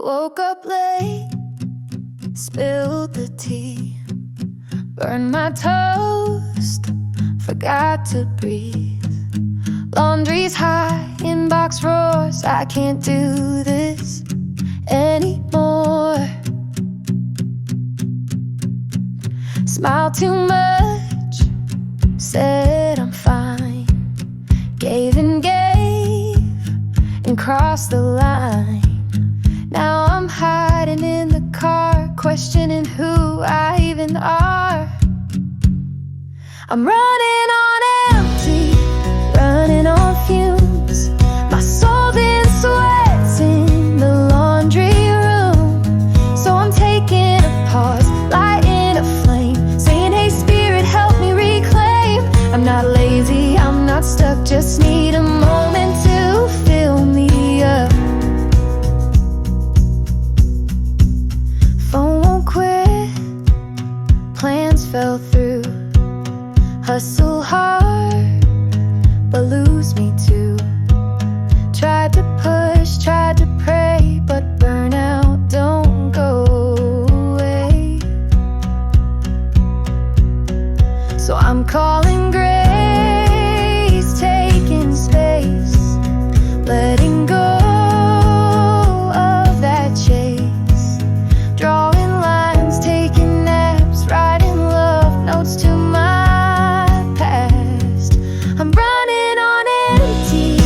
Woke up late, spilled the tea, burned my toast, forgot to breathe. Laundry's high, inbox roars, I can't do this anymore. Smile too much, said I'm fine. Gave and crossed the line. Now I'm hiding in the car, questioning who I even are. I'm running on empty, running on fumes. My soul's in sweats in the laundry room. So I'm taking a pause, lighting a flame, saying, hey spirit, help me reclaim. I'm not lazy, I'm not stuck, just need a moment to fill me up. Phone won't quit, plans fell through. Hustle hard, but lose me too. Tried to push, tried to pray, but burnout don't go away. So I'm calling grace, taking space, letting go of that chase. Drawing lines, taking naps, writing love notes to my past. I'm running on empty,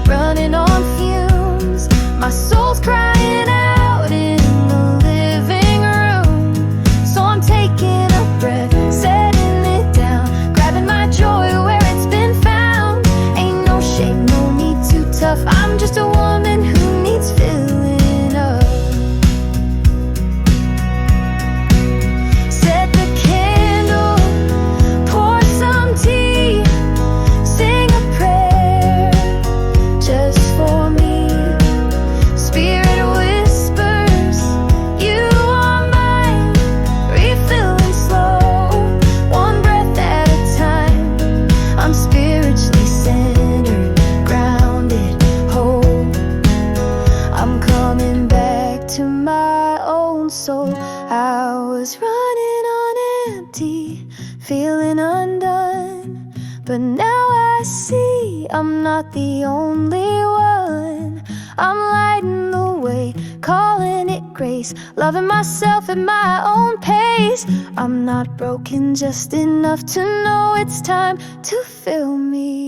running on fumes. My soul's crying out in the living room. So I'm taking a breath, setting it down, grabbing my joy where it's been found. Ain't no shame, no need too tough, I'm just a woman who needs filling up. Set the candle, pour some tea, sing a prayer just for me. Spirit whispers, you are mine, refilling slow, one breath at a time. I'm spiritually centered, grounded, whole. I'm coming back to my own soul. I was running on empty, feeling undone, but now I see I'm not the only one. I'm lighting the way, calling it grace, loving myself at my own pace. I'm not broken, just enough to know it's time to fill me